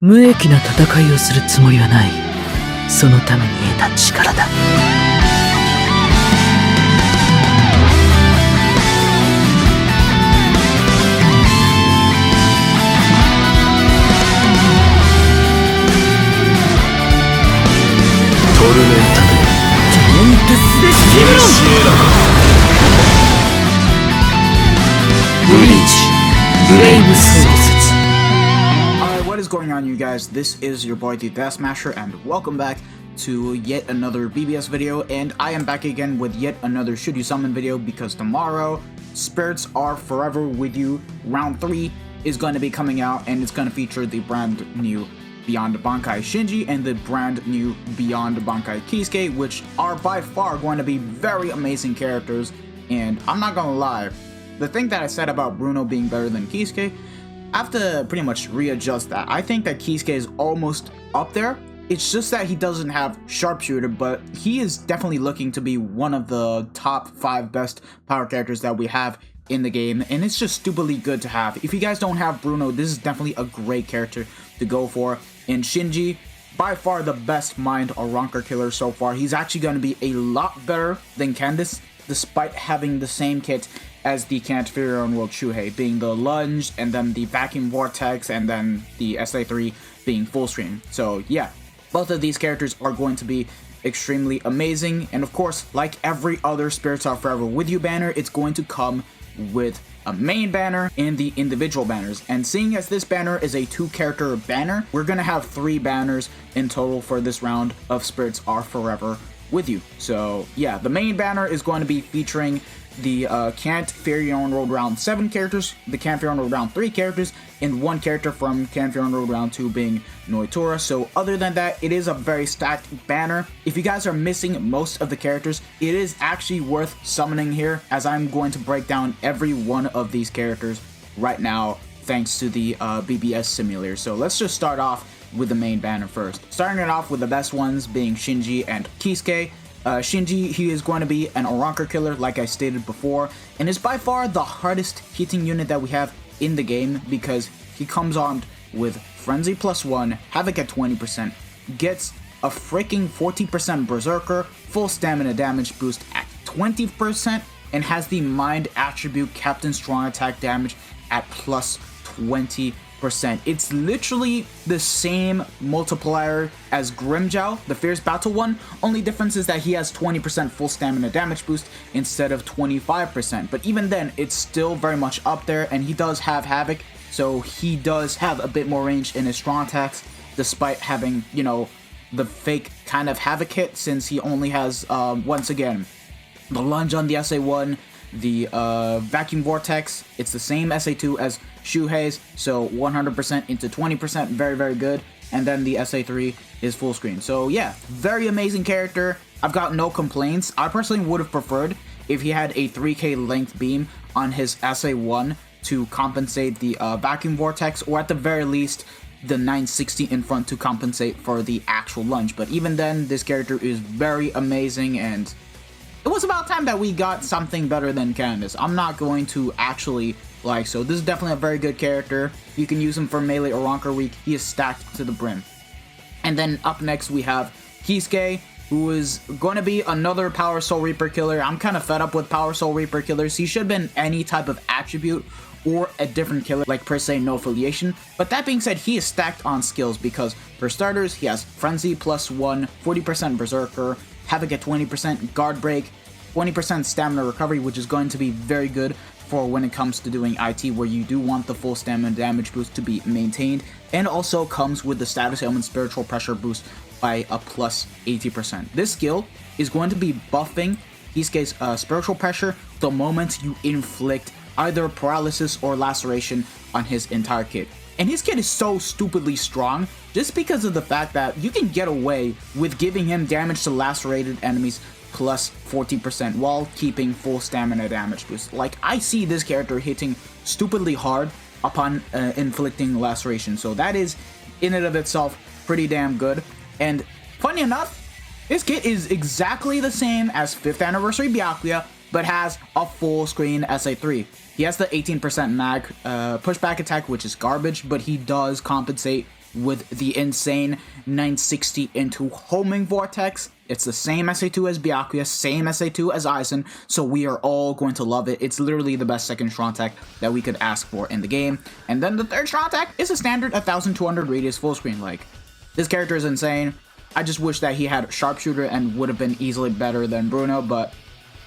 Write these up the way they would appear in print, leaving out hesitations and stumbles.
無益な戦いをするつもりはない。そのために得た力だ。トルメンタルテンプスでシブロンブリーチブレイブソウル説。What is going on, you guys? This is your boy the Death Smasher, and welcome back to yet another BBS video. And I am back again with yet another Should You Summon video, because tomorrow Spirits Are Forever With You Round 3 is going to be coming out, and it's going to feature the brand new Beyond Bankai Shinji and the brand new Beyond Bankai Kisuke, which are by far going to be very amazing characters. And I'm not gonna lie, the thing that I said about Bruno being better than Kisuke, I have to pretty much readjust that. I think that Kisuke is almost up there. It's just that he doesn't have Sharpshooter, but he is definitely looking to be one of the top 5 best power characters that we have in the game, and it's just stupidly good to have. If you guys don't have Bruno, this is definitely a great character to go for. And Shinji, by far the best mind Aranker killer so far. He's actually going to be a lot better than Candice, despite having the same kit as the Canterbury World Shuhei, being the lunge, and then the vacuum vortex, and then the SA3 being full screen. So yeah, both of these characters are going to be extremely amazing. And of course, like every other Spirits Are Forever With You banner, it's going to come with a main banner and the individual banners. And seeing as this banner is a 2-character banner, we're gonna have 3 banners in total for this round of Spirits Are Forever With You. So yeah, the main banner is going to be featuring the Can't Fear Your Own Road Round 7 characters, the Can't Fear Your Own Road Round 3 characters, and 1 character from Can't Fear Your Own Road Round 2 being Noitora. So other than that, it is a very stacked banner. If you guys are missing most of the characters, it is actually worth summoning here, as I'm going to break down every one of these characters right now thanks to the BBS simulator. So let's just start off with the main banner first. Starting it off with the best ones being Shinji and Kisuke. Shinji, he is going to be an Aranker killer, like I stated before, and is by far the hardest hitting unit that we have in the game, because he comes armed with Frenzy +1, Havoc at 20%, gets a freaking 40% Berserker, full stamina damage boost at 20%, and has the Mind attribute Captain Strong attack damage at +20%. It's literally the same multiplier as Grimmjow, the Fierce Battle one. Only difference is that he has 20% full stamina damage boost instead of 25%. But even then, it's still very much up there, and he does have Havoc, so he does have a bit more range in his strong attacks, despite having, you know, the fake kind of Havoc hit, since he only has, once again, the lunge on the SA1, the vacuum vortex. It's the same SA2 as Shuhei's, so 100% into 20%, very, very good. And then the SA3 is full screen. So yeah, very amazing character. I've got no complaints. I personally would have preferred if he had a 3k length beam on his SA1 to compensate the vacuum vortex, or at the very least the 960 in front to compensate for the actual lunge. But even then, this character is very amazing, and it was about time that we got something better than Candice. I'm not going to actually lie, so this is definitely a very good character. You can use him for melee or Aranker week. He is stacked to the brim. And then up next we have Kisuke, who is going to be another Power Soul Reaper killer. I'm kind of fed up with Power Soul Reaper killers. He should have been any type of attribute or a different killer, like per se no affiliation. But that being said, he is stacked on skills, because for starters, he has Frenzy +1, 40% Berserker, Havoc at 20%, Guard Break, 20% Stamina Recovery, which is going to be very good for when it comes to doing IT, where you do want the full stamina damage boost to be maintained, and also comes with the Status Ailment Spiritual Pressure boost by a +80%. This skill is going to be buffing Kisuke's Spiritual Pressure the moment you inflict either paralysis or laceration on his entire kit. And his kit is so stupidly strong, just because of the fact that you can get away with giving him damage to lacerated enemies +40% while keeping full stamina damage boost. Like, I see this character hitting stupidly hard upon inflicting laceration, so that is in and of itself pretty damn good. And funny enough, this kit is exactly the same as 5th Anniversary Byakuya, but has a full screen SA3. He has the 18% mag pushback attack, which is garbage, but he does compensate with the insane 960 into homing vortex. It's the same SA2 as Byakuya, same SA2 as Aizen, so we are all going to love it. It's literally the best second strong attack that we could ask for in the game. And then the third strong attack is a standard 1200 radius full screen. Like, this character is insane. I just wish that he had sharpshooter and would have been easily better than Bruno, but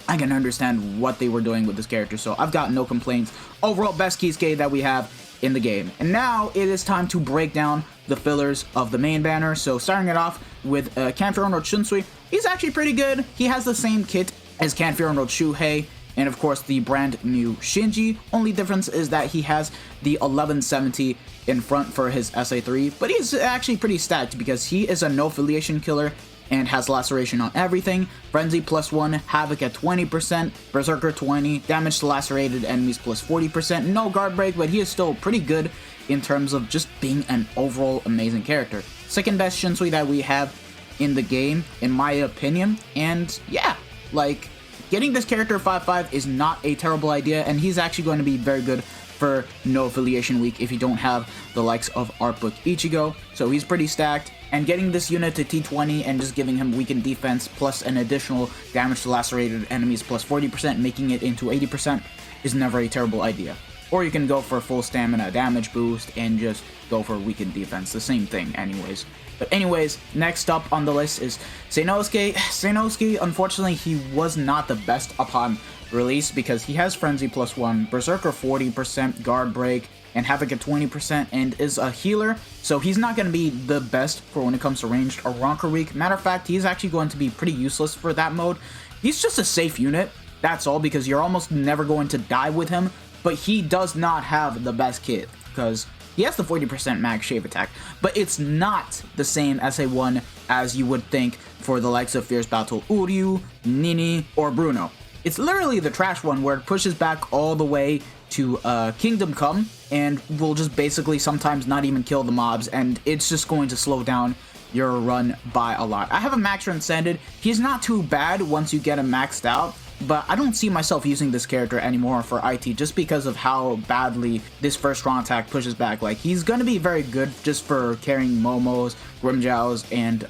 I can understand what they were doing with this character, so I've got no complaints. Overall, best Kisuke that we have in the game. And now it is time to break down the fillers of the main banner. So starting it off with Kanfiro no Shunsui, he's actually pretty good. He has the same kit as Kanfiro no Shuhei, and of course the brand new Shinji. Only difference is that he has the 1170 in front for his SA3, but he's actually pretty stacked because he is a no affiliation killer and has laceration on everything, frenzy +1, havoc at 20%, berserker 20, damage to lacerated enemies plus 40%, no guard break, but he is still pretty good in terms of just being an overall amazing character. Second best Shinsui that we have in the game, in my opinion, and yeah, like, getting this character 5-5 is not a terrible idea, and he's actually going to be very good for no affiliation week if you don't have the likes of Artbook Ichigo, so he's pretty stacked. And getting this unit to T20 and just giving him weakened defense plus an additional damage to lacerated enemies plus 40%, making it into 80% is never a terrible idea. Or you can go for full stamina damage boost and just go for weakened defense, the same thing anyways. But anyways, next up on the list is Seinosuke. Seinosuke, unfortunately, he was not the best upon release because he has Frenzy +1, Berserker 40%, Guard Break, and Havoc at 20%, and is a healer, so he's not going to be the best for when it comes to ranged or Ronker week. Matter of fact, he's actually going to be pretty useless for that mode. He's just a safe unit, that's all, because you're almost never going to die with him, but he does not have the best kit, because he has the 40% mag shave attack, but it's not the same SA1 as you would think for the likes of Fierce Battle Uryu, Nini, or Bruno. It's literally the trash one where it pushes back all the way to Kingdom Come and will just basically sometimes not even kill the mobs, and it's just going to slow down your run by a lot. I have a max transcended. He's not too bad once you get him maxed out, but I don't see myself using this character anymore for IT just because of how badly this first strong attack pushes back. Like, he's gonna be very good just for carrying Momos, Grimjows, and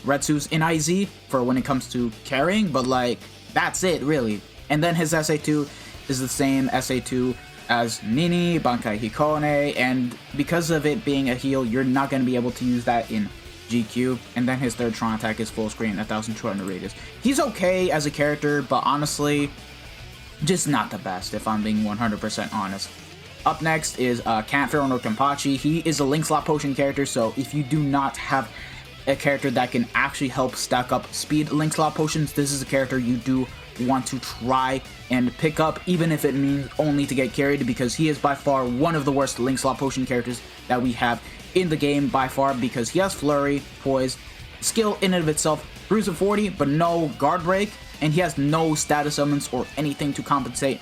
Retsus in IZ for when it comes to carrying, but like, that's it really. And then his SA2 is the same SA2 as Nini, Bankai Hikone, and because of it being a heal, you're not going to be able to use that in GQ. And then his third strong attack is full screen, 1200 radius. He's okay as a character, but honestly, just not the best if I'm being 100% honest. Up next is Kanfiro no Kenpachi. He is a Link Slot Potion character, so if you do not have a character that can actually help stack up speed Link Slot Potions, this is a character you do want to try and pick up, even if it means only to get carried, because he is by far one of the worst Link Slot Potion characters that we have in the game by far, because he has Flurry, Poise, skill in and of itself, Bruise of 40, but no Guard Break, and he has no status summons or anything to compensate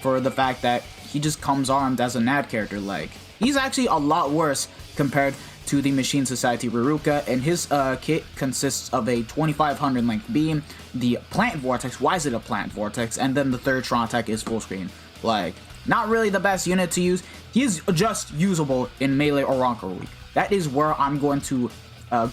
for the fact that he just comes armed as a NAD character. Like, he's actually a lot worse compared to the Machine Society Ruruka, and his kit consists of a 2500 length beam, the Plant Vortex. Why is it a Plant Vortex? And then the third strong attack is full screen. Like, not really the best unit to use. He's just usable in melee or Ronker week. That is where I'm going to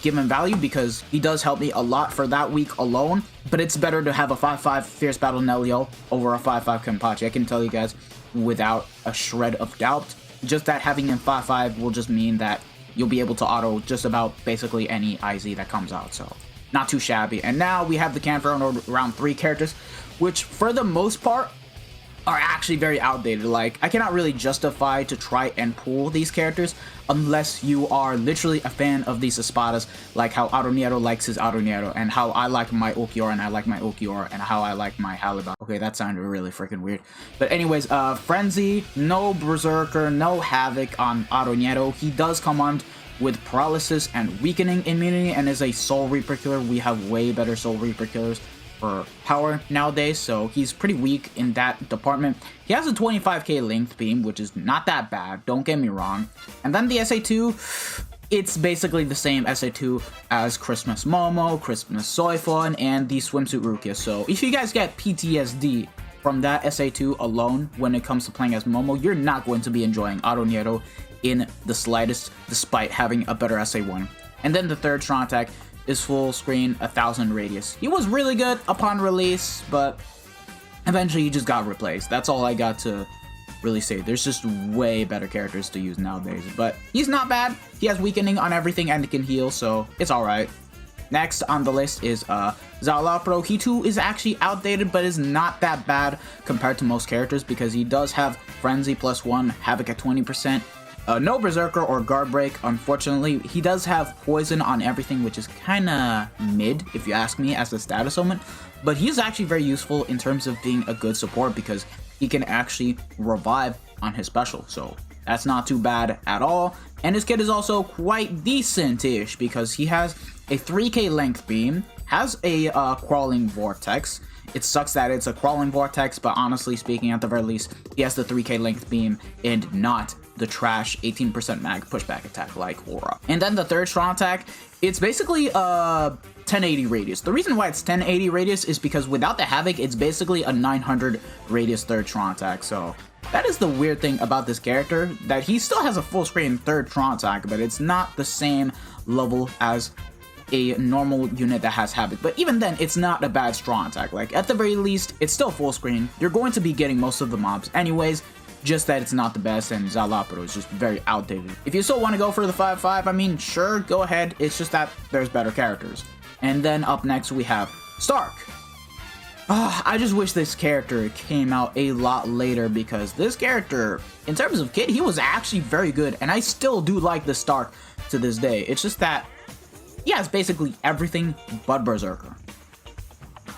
give him value, because he does help me a lot for that week alone, but it's better to have a 5-5 Fierce Battle Nelio over a 5-5 Kenpachi. I can tell you guys without a shred of doubt. Just that having him 5-5 will just mean that you'll be able to auto just about basically any IZ that comes out, so not too shabby. And now we have the Kanfiro Round 3 characters, which for the most part are actually very outdated. Like, I cannot really justify to try and pull these characters unless you are literally a fan of these espadas, like how Aroniero likes his Aroniero, and how I like my Ulquiorra and I like my Ulquiorra, and how I like my Halibut. Okay, that sounded really freaking weird. But anyways, Frenzy, no Berserker, no Havoc on Aroniero. He does come armed with Paralysis and Weakening immunity, and is a Soul Reaper killer. We have way better Soul Reaper killers for power nowadays, so he's pretty weak in that department. He has a 25k length beam, which is not that bad, don't get me wrong. And then the SA2, it's basically the same SA2 as Christmas Momo, Christmas Soifon, and the Swimsuit Rukia. So if you guys get PTSD from that SA2 alone when it comes to playing as Momo, you're not going to be enjoying Aroniero in the slightest, despite having a better SA1. And then the third strong attack is full screen 1000 radius. He was really good upon release, but eventually he just got replaced. That's all I got to really say. There's just way better characters to use nowadays, but he's not bad. He has weakening on everything and can heal, so it's alright. Next on the list is Zalapro. He too is actually outdated, but is not that bad compared to most characters because he does have Frenzy +1, Havoc at 20%, no Berserker or Guard Break. Unfortunately, he does have Poison on everything, which is kinda mid if you ask me as a status element, but he's actually very useful in terms of being a good support because he can actually revive on his special, so that's not too bad at all. And his kit is also quite decent-ish because he has a 3k length beam, has a crawling vortex. It sucks that it's a crawling vortex, but honestly speaking, at the very least, he has the 3k length beam and not the trash 18% mag pushback attack like Aura. And then the third strong attack, it's basically 1080 radius. The reason why it's 1080 radius is because without the Havoc, it's basically a 900 radius third strong attack. So that is the weird thing about this character, that he still has a full screen third strong attack, but it's not the same level as a normal unit that has Havoc. But even then, it's not a bad strong attack. Like, at the very least, it's still full screen. You're going to be getting most of the mobs anyways, just that it's not the best, and Zalapro is just very outdated. If you still want to go for the 5-5, I mean, sure, go ahead. It's just that there's better characters. And then up next, we have Stark. I just wish this character came out a lot later because this character, in terms of kit, he was actually very good, and I still do like the Stark to this day. It's just that he has basically everything but Berserker.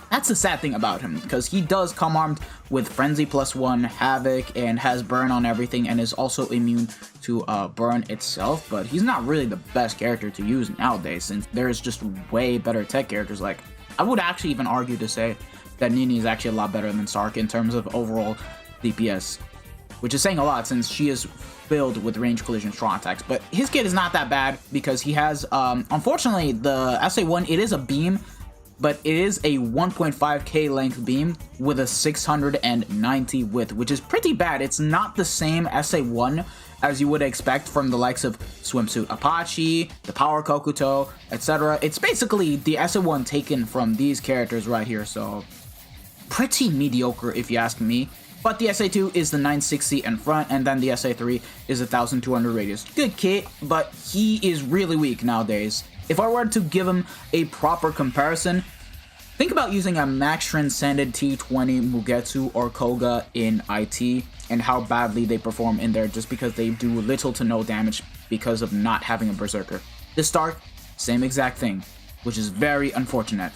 That's the sad thing about him, because he does come armed with Frenzy +1, Havoc, and has Burn on everything, and is also immune to Burn itself, but he's not really the best character to use nowadays, since there's just way better tech characters. Like, I would actually even argue to say that Nini is actually a lot better than Stark in terms of overall DPS, which is saying a lot since she is filled with range collision strong attacks. But his kit is not that bad because he has, unfortunately, the SA1, it is a beam, but it is a 1.5k length beam with a 690 width, which is pretty bad. It's not the same SA1 as you would expect from the likes of Swimsuit Apache, the Power Kokuto, etc. It's basically the SA1 taken from these characters right here, so pretty mediocre if you ask me. But the SA2 is the 960 in front, and then the SA3 is 1200 radius. Good kit, but he is really weak nowadays. If I were to give him a proper comparison, think about using a max transcended T20 Mugetsu or Koga in IT and how badly they perform in there just because they do little to no damage because of not having a Berserker. The Stark, same exact thing, which is very unfortunate.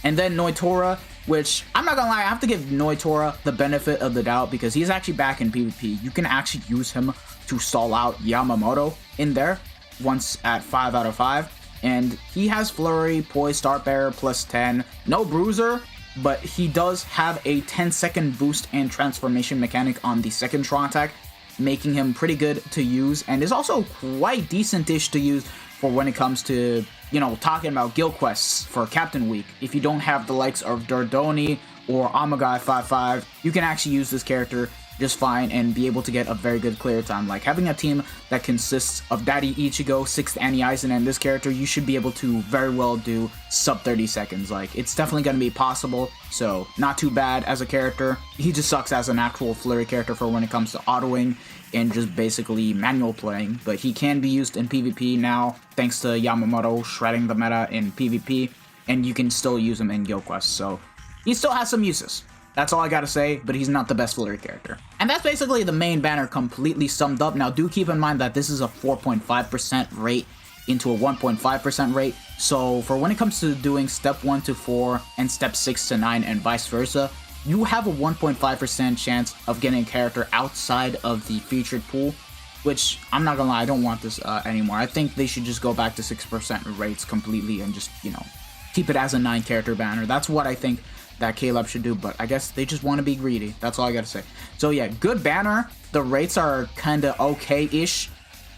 And then Noitora, which, I'm not gonna lie, I have to give Noitora the benefit of the doubt because he's actually back in PvP. You can actually use him to stall out Yamamoto in there once at 5 out of 5. And he has Flurry, Poise, Start Bearer, +10. No Bruiser, but he does have a 10-second boost and transformation mechanic on the second strong attack, making him pretty good to use, and is also quite decent-ish to use for when it comes to, you know, talking about guild quests for Captain Week. If you don't have the likes of Dordoni or Amagai 5-5, you can actually use this character just fine and be able to get a very good clear time. Like, having a team that consists of Daddy Ichigo, 6th Annie Eisen, and this character, you should be able to very well do sub 30 seconds. Like, it's definitely going to be possible, so not too bad as a character. He just sucks as an actual Flurry character for when it comes to autoing and just basically manual playing, but he can be used in PvP now thanks to Yamamoto shredding the meta in PvP, and you can still use him in guild quests, so he still has some uses. That's all I gotta say, but he's not the best Flurry character. And that's basically the main banner completely summed up. Now, do keep in mind that this is a 4.5% rate into a 1.5% rate, so for when it comes to doing step 1 to 4 and step 6 to 9 and vice versa, you have a 1.5% chance of getting a character outside of the featured pool, which, I'm not gonna lie, I don't want this anymore. I think they should just go back to 6% rates completely and just, you know, keep it as a 9 character banner. That's what I think that Caleb should do, but I guess they just want to be greedy. That's all I gotta say. So yeah, good banner. The rates are kind of okay-ish.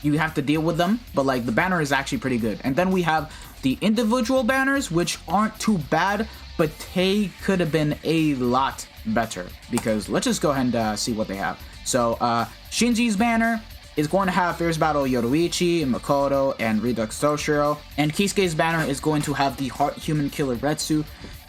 You have to deal with them, but like the banner is actually pretty good. And then we have the individual banners, which aren't too bad, but they could have been a lot better, because let's just go ahead and see what they have. So Shinji's banner, is going to have Fierce Battle Yoruichi, Makoto, and Rudack Soshiro. And Kisuke's banner is going to have the Heart Human Killer Retsu,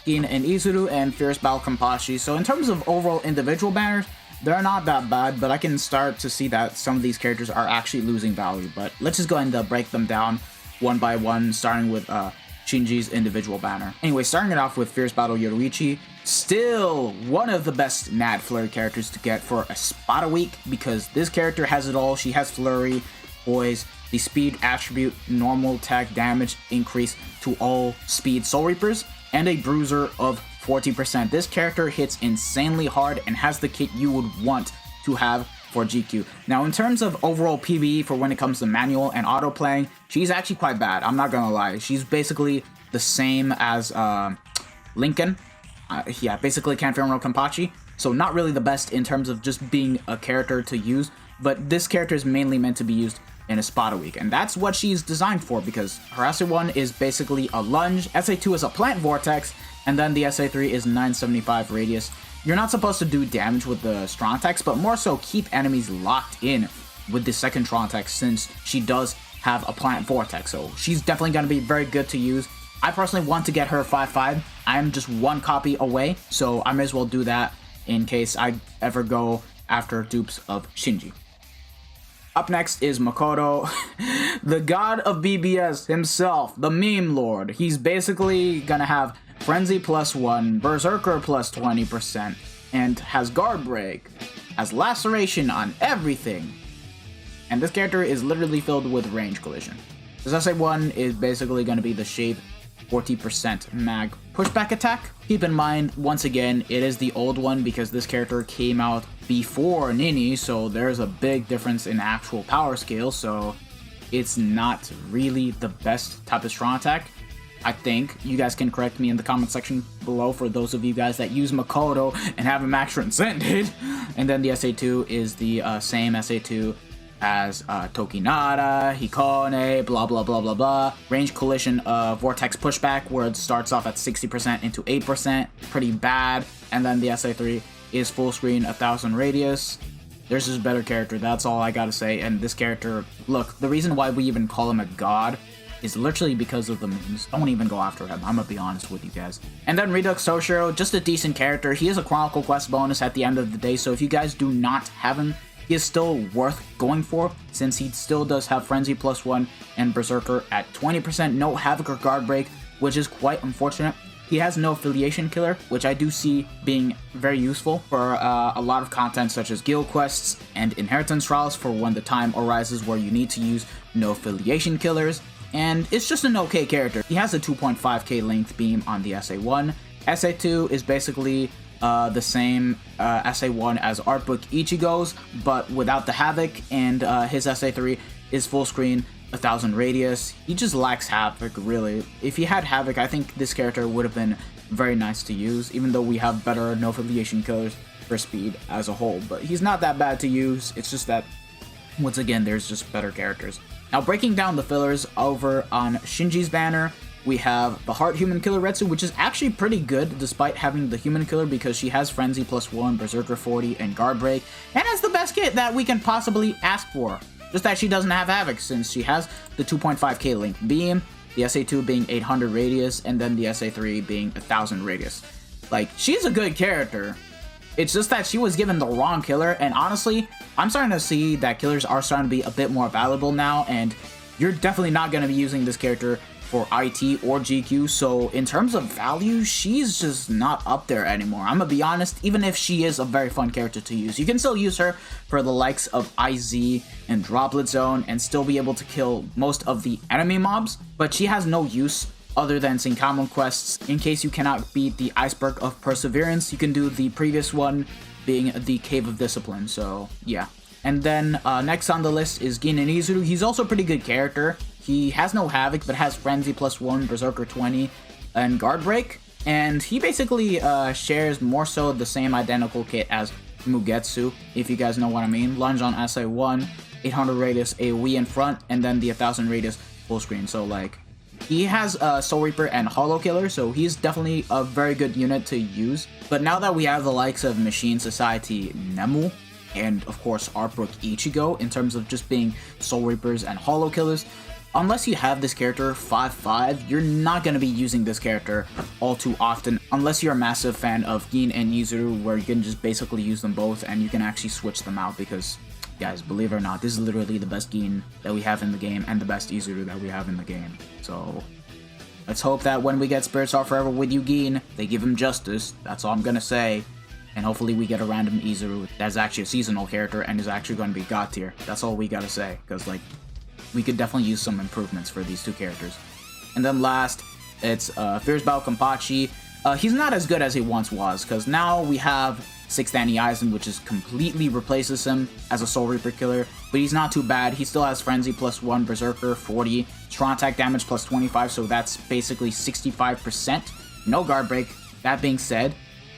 Gin and Izuru, and Fierce Battle Kenpachi. So in terms of overall individual banners, they're not that bad, but I can start to see that some of these characters are actually losing value. But let's just go ahead and break them down one by one, starting with Shinji's individual banner. Anyway, starting it off with Fierce Battle Yoruichi, still one of the best Mad Flurry characters to get for a spot a week, because this character has it all. She has Flurry, Poise, the speed attribute, normal attack damage increase to all speed Soul Reapers, and a bruiser of 40%. This character hits insanely hard and has the kit you would want to have for GQ. Now, in terms of overall PvE for when it comes to manual and auto playing, she's actually quite bad. I'm not gonna lie. She's basically the same as Lincoln. Yeah, basically Kanfirmo Kenpachi. So not really the best in terms of just being a character to use, but this character is mainly meant to be used in a spot a week, and that's what she's designed for, because her SA1 is basically a lunge, SA2 is a plant vortex, and then the SA3 is 975 radius. You're not supposed to do damage with the strong attacks, but more so keep enemies locked in with the second strong attack, since she does have a plant vortex, so she's definitely going to be very good to use. I personally want to get her 5/5. I'm just one copy away, so I may as well do that in case I ever go after dupes of Shinji. Up next is Makoto, the god of BBS himself, the meme lord. He's basically gonna have Frenzy +1, Berserker +20%, and has Guard Break, has Laceration on everything. And this character is literally filled with range collision. His SA1 is basically gonna be the Shave 40% mag pushback attack. Keep in mind, once again, it is the old one because this character came out before Nini, so there's a big difference in actual power scale, so it's not really the best type of strong attack. I think you guys can correct me in the comment section below for those of you guys that use Makoto and have him max transcended. And then the SA2 is the same SA2 as Tokinara, Hikone, blah blah blah blah blah. Range collision vortex pushback, where it starts off at 60% into 8%, pretty bad. And then the SA3 is full screen 1000 radius. There's just a better character, that's all I gotta say. And this character, look, the reason why we even call him a god is literally because of the memes. Don't even go after him, I'm gonna be honest with you guys. And then Rudack Soshiro, just a decent character. He is a Chronicle Quest bonus at the end of the day, so if you guys do not have him, he is still worth going for, since he still does have Frenzy +1 and Berserker at 20%, no Havoc or Guard Break, which is quite unfortunate. He has no affiliation killer, which I do see being very useful for a lot of content such as guild quests and inheritance trials for when the time arises where you need to use no affiliation killers. And it's just an okay character. He has a 2.5k length beam on the SA1. SA2 is basically the same SA1 as Artbook Ichigo's, but without the Havoc, and his SA3 is full screen 1000 radius. He just lacks Havoc, really. If he had Havoc, I think this character would have been very nice to use, even though we have better no affiliation killers for speed as a whole. But he's not that bad to use, it's just that, once again, there's just better characters. Now, breaking down the fillers over on Shinji's banner, we have the Heart Human Killer Retsu, which is actually pretty good despite having the Human Killer, because she has Frenzy +1, Berserker 40, and Guard Break, and has the best kit that we can possibly ask for. Just that she doesn't have Havoc, since she has the 2.5k length beam, the SA2 being 800 radius, and then the SA3 being 1000 radius. Like, she's a good character. It's just that she was given the wrong killer, and honestly, I'm starting to see that killers are starting to be a bit more valuable now, and you're definitely not going to be using this character for IT or GQ, so in terms of value, she's just not up there anymore. I'm gonna be honest, even if she is a very fun character to use, you can still use her for the likes of IZ and Droplet Zone and still be able to kill most of the enemy mobs, but she has no use other than Sinkamon quests. In case you cannot beat the Iceberg of Perseverance, you can do the previous one, being the Cave of Discipline, so yeah. And then next on the list is Gin and Izuru. He's also a pretty good character. He has no Havoc, but has Frenzy +1, Berserker 20, and Guard Break. And he basically shares more so the same identical kit as Mugetsu, if you guys know what I mean. Lunge on SA1, 800 radius AoE in front, and then the 1000 radius full screen. So like, he has Soul Reaper and Hollow Killer, so he's definitely a very good unit to use. But now that we have the likes of Machine Society Nemu, and of course Art Book Ichigo in terms of just being Soul Reapers and Hollow Killers. Unless you have this character 5-5, you're not going to be using this character all too often, unless you're a massive fan of Gin and Yuzuru, where you can just basically use them both and you can actually switch them out, because guys, believe it or not, this is literally the best Gin that we have in the game and the best Yuzuru that we have in the game. So let's hope that when we get Spirits Are Forever with you Gin, they give him justice. That's all I'm going to say. And hopefully we get a random Yuzuru that's actually a seasonal character and is actually going to be God tier. That's all we got to say, because like, we could definitely use some improvements for these two characters. And then last, it's Fierce Battle Kenpachi. He's not as good as he once was, because now we have 6th Danny Aizen, which is completely replaces him as a Soul Reaper killer, but he's not too bad. He still has Frenzy +1, Berserker 40, Strong Attack Damage +25, so that's basically 65%. No guard break, that being said,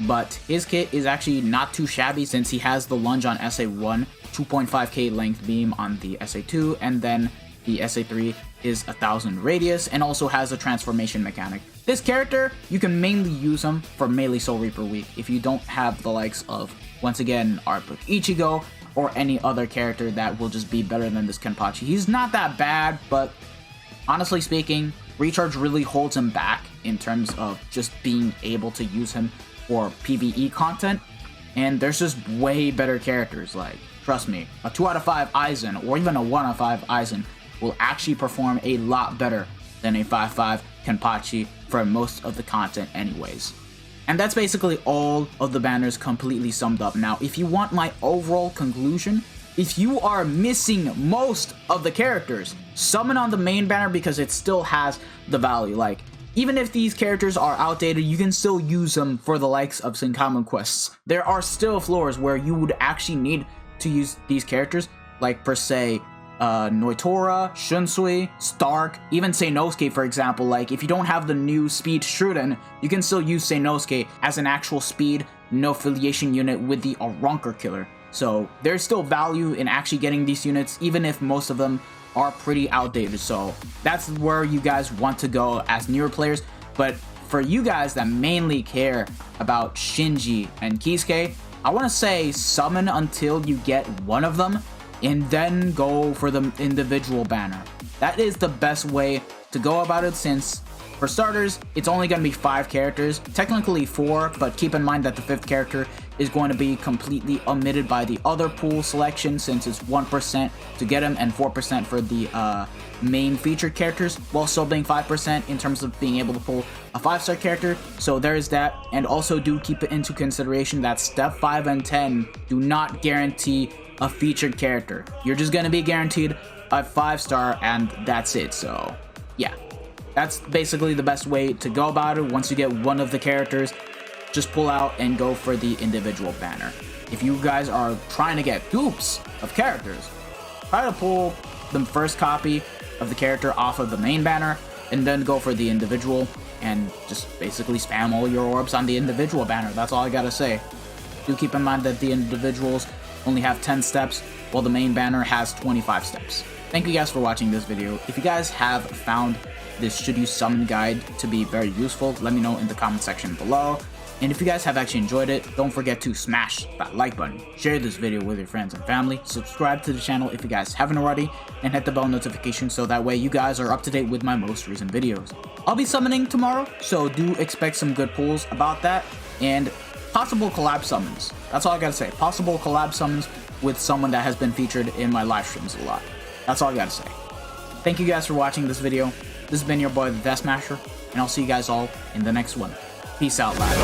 but his kit is actually not too shabby since he has the lunge on SA1, 2.5k length beam on the SA2, and then the SA3 is 1000 radius and also has a transformation mechanic. This character, you can mainly use him for melee Soul Reaper week if you don't have the likes of, once again, Art Book Ichigo or any other character that will just be better than this Kenpachi. He's not that bad, but honestly speaking, Recharge really holds him back in terms of just being able to use him for PvE content, and there's just way better characters. Like, trust me, a 2 out of 5 Aizen or even a 1 out of 5 Aizen will actually perform a lot better than a 5-5 Kenpachi for most of the content anyways. And that's basically all of the banners completely summed up. Now, if you want my overall conclusion, if you are missing most of the characters, summon on the main banner because it still has the value. Like, even if these characters are outdated, you can still use them for the likes of Senkamen quests. There are still floors where you would actually need to use these characters, like per se, Noitora, Shunsui, Stark, even Seinosuke, for example. Like, if you don't have the new speed Shruden, you can still use Seinosuke as an actual speed, no affiliation unit with the Arunker killer. So there's still value in actually getting these units, even if most of them are pretty outdated. So that's where you guys want to go as newer players. But for you guys that mainly care about Shinji and Kisuke, I want to say summon until you get one of them and then go for the individual banner. That is the best way to go about it, since for starters, it's only going to be 5 characters, technically 4, but keep in mind that the 5th character is going to be completely omitted by the other pool selection, since it's 1% to get him and 4% for the main featured characters, while still being 5% in terms of being able to pull a 5-star character. So there's that, and also do keep it into consideration that step 5 and 10 do not guarantee a featured character. You're just going to be guaranteed a 5-star, and that's it. So yeah, that's basically the best way to go about it. Once you get one of the characters, just pull out and go for the individual banner. If you guys are trying to get dupes of characters, try to pull the first copy of the character off of the main banner and then go for the individual, and just basically spam all your orbs on the individual banner. That's all I gotta say. Do keep in mind that the individuals only have 10 steps, while the main banner has 25 steps. Thank you guys for watching this video. If you guys have found this should you summon guide to be very useful, let me know in the comment section below. And if you guys have actually enjoyed it, don't forget to smash that like button, share this video with your friends and family, subscribe to the channel if you guys haven't already, and hit the bell notification so that way you guys are up to date with my most recent videos. I'll be summoning tomorrow, so do expect some good pulls about that, and possible collab summons. That's all I gotta say. Possible collab summons with someone that has been featured in my live streams a lot. That's all I gotta say. Thank you guys for watching this video. This has been your boy, the Death Smasher, and I'll see you guys all in the next one. Peace out, lads.